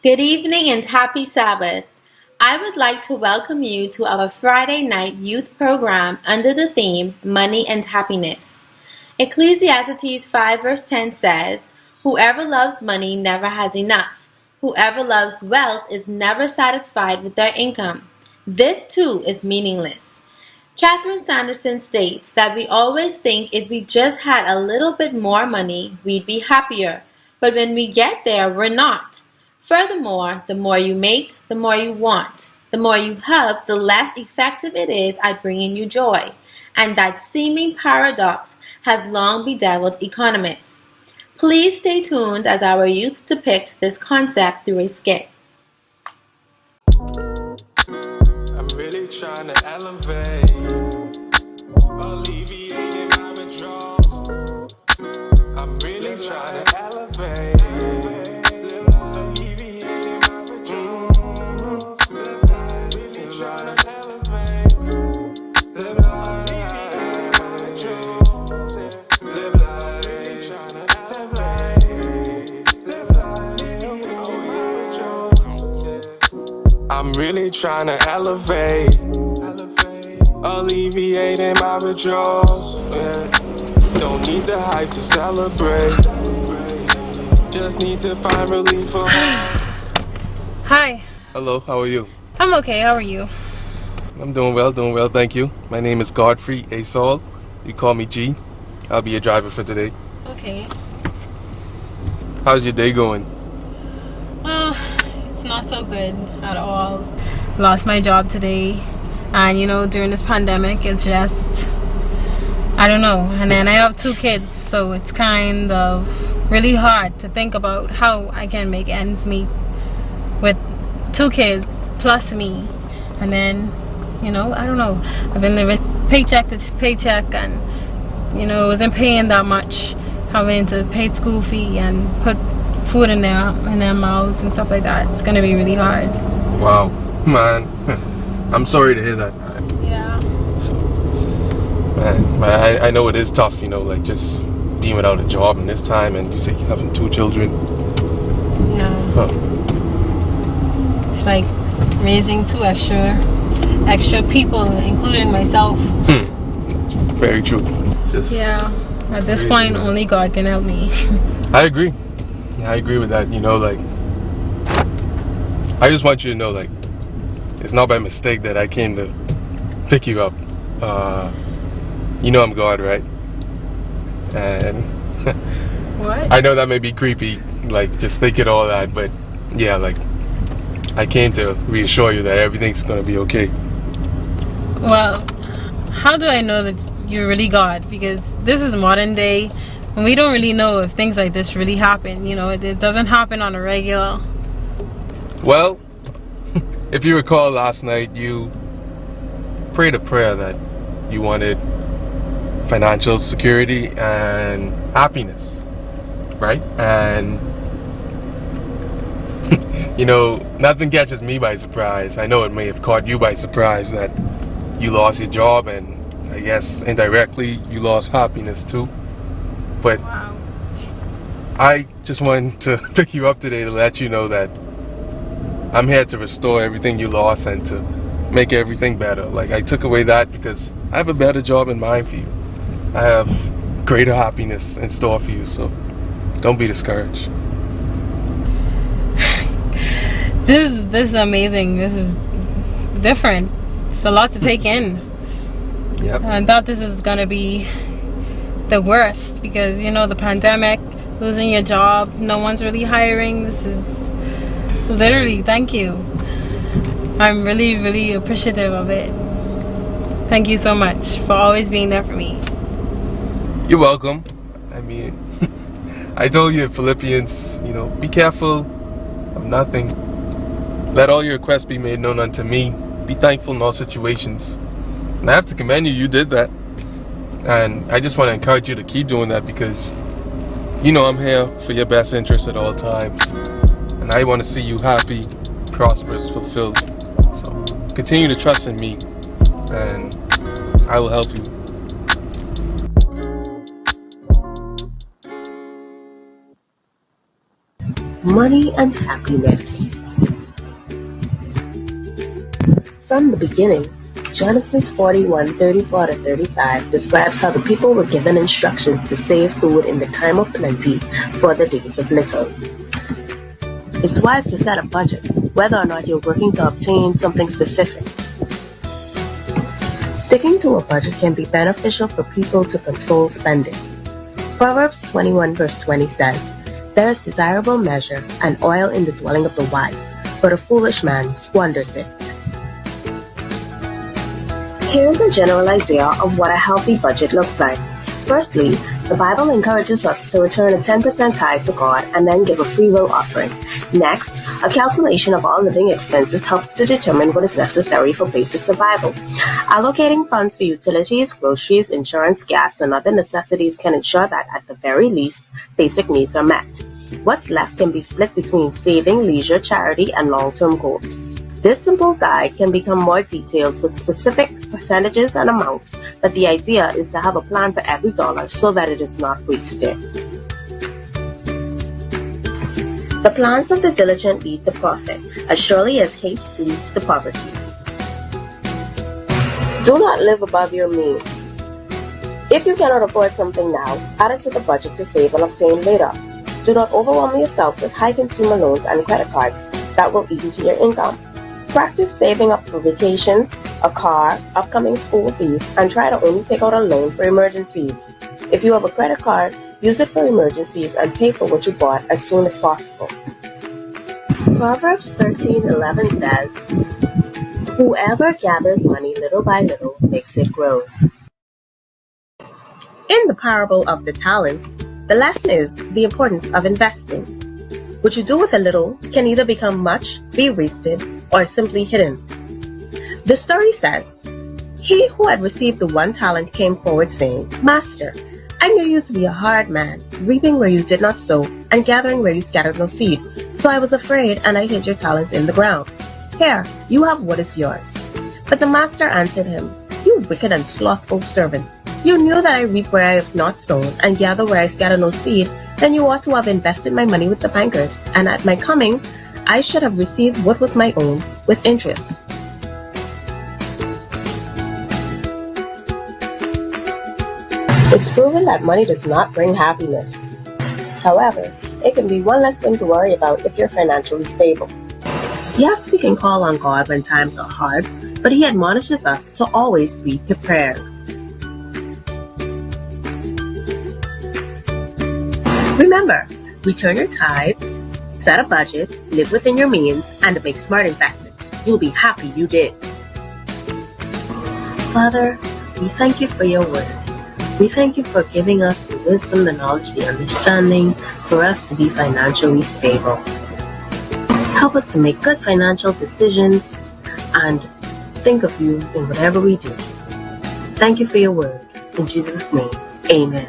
Good evening and happy Sabbath. I would like to welcome you to our Friday night youth program under the theme Money and Happiness. Ecclesiastes 5 verse 10 says, "Whoever loves money never has enough. Whoever loves wealth is never satisfied with their income." This too is meaningless. Catherine Sanderson states that we always think if we just had a little bit more money, we'd be happier. But when we get there, we're not. Furthermore, the more you make, the more you want. The more you have, the less effective it is at bringing you joy. And that seeming paradox has long bedeviled economists. Please stay tuned as our youth depict this concept through a skit. I'm really trying to elevate, alleviating my withdrawals. I'm really trying to elevate, alleviating my withdrawals. Really trying to elevate, live life, alleviating my withdrawals. Live life, really trying to elevate, live life, alleviating my withdrawals. I'm really trying to elevate, alleviating my withdrawals. Yeah. Don't need the hype to celebrate. Just need to find relief for Hi. Hello, how are you? I'm okay. How are you? I'm doing well, thank you. My name is Godfrey A. Saul. You call me G. I'll be your driver for today. Okay. How's your day going? It's not so good at all. Lost my job today, and during this pandemic, it's just, I don't know. And then I have 2 kids, so it's kind of really hard to think about how I can make ends meet with 2 kids plus me. And then, I don't know. I've been living paycheck to paycheck, and it wasn't paying that much, having to pay school fee and put food in their mouths and stuff like that. It's gonna be really hard. Wow, man. I'm sorry to hear that. Yeah. So, man, I know it is tough, like just being without a job in this time, and you say you're having 2 children. Yeah. Huh. It's like raising 2 extra people, including myself. That's very true. It's just At this crazy, point, man. only God can help me. I agree. Yeah, I agree with that. I just want you to know, it's not by mistake that I came to pick you up. I'm God, right? And What? I know that may be creepy, just thinking all that, but yeah, I came to reassure you that everything's gonna be okay. Well, how do I know that you're really God? Because this is modern day, and we don't really know if things like this really happen. It doesn't happen on a regular. Well, if you recall last night, you prayed a prayer that you wanted financial security and happiness, right? And nothing catches me by surprise. I know it may have caught you by surprise that you lost your job, and I guess indirectly you lost happiness too. But Wow. I just wanted to pick you up today to let you know that I'm here to restore everything you lost and to make everything better. I took away that because I have a better job in mind for you. I have greater happiness in store for you, so don't be discouraged. This is amazing. This is different. It's a lot to take in. Yep. I thought this was gonna be the worst because the pandemic, losing your job, no one's really hiring. This is literally, thank you. I'm really, really appreciative of it. Thank you so much for always being there for me. You're welcome. I mean, I told you in Philippians, be careful of nothing. Let all your requests be made known unto me. Be thankful in all situations. And I have to commend you. You did that. And I just want to encourage you to keep doing that because, I'm here for your best interest at all times. And I want to see you happy, prosperous, fulfilled. So continue to trust in me, and I will help you. Money and happiness. From the beginning, Genesis 41:34-35 describes how the people were given instructions to save food in the time of plenty for the days of little. It's wise to set a budget, whether or not you're working to obtain something specific. Sticking to a budget can be beneficial for people to control spending. Proverbs 21:20 says, "There is desirable measure and oil in the dwelling of the wise, but a foolish man squanders it." Here's a general idea of what a healthy budget looks like. Firstly, the Bible encourages us to return a 10% tithe to God and then give a free will offering. Next, a calculation of all living expenses helps to determine what is necessary for basic survival. Allocating funds for utilities, groceries, insurance, gas, and other necessities can ensure that, at the very least, basic needs are met. What's left can be split between saving, leisure, charity, and long-term goals. This simple guide can become more detailed with specific percentages and amounts, but the idea is to have a plan for every dollar so that it is not wasted. The plans of the diligent lead to profit, as surely as haste leads to poverty. Do not live above your means. If you cannot afford something now, add it to the budget to save and obtain later. Do not overwhelm yourself with high consumer loans and credit cards that will eat into your income. Practice saving up for vacations, a car, upcoming school fees, and try to only take out a loan for emergencies. If you have a credit card, use it for emergencies and pay for what you bought as soon as possible. Proverbs 13:11 says, "Whoever gathers money little by little makes it grow." In the parable of the talents, the lesson is the importance of investing. What you do with a little can either become much, be wasted, or simply hidden. The story says, "He who had received the 1 talent came forward saying, 'Master, I knew you to be a hard man, reaping where you did not sow, and gathering where you scattered no seed. So I was afraid, and I hid your talent in the ground. Here, you have what is yours.' But the master answered him, 'You wicked and slothful servant. You knew that I reap where I have not sown, and gather where I scatter no seed. Then you ought to have invested my money with the bankers, and at my coming, I should have received what was my own with interest.'" It's proven that money does not bring happiness. However, it can be one less thing to worry about if you're financially stable. Yes, we can call on God when times are hard, but He admonishes us to always be prepared. Remember, return your tithes, set a budget, live within your means, and make smart investments. You'll be happy you did. Father, we thank you for your word. We thank you for giving us the wisdom, the knowledge, the understanding for us to be financially stable. Help us to make good financial decisions and think of you in whatever we do. Thank you for your word. In Jesus' name, amen.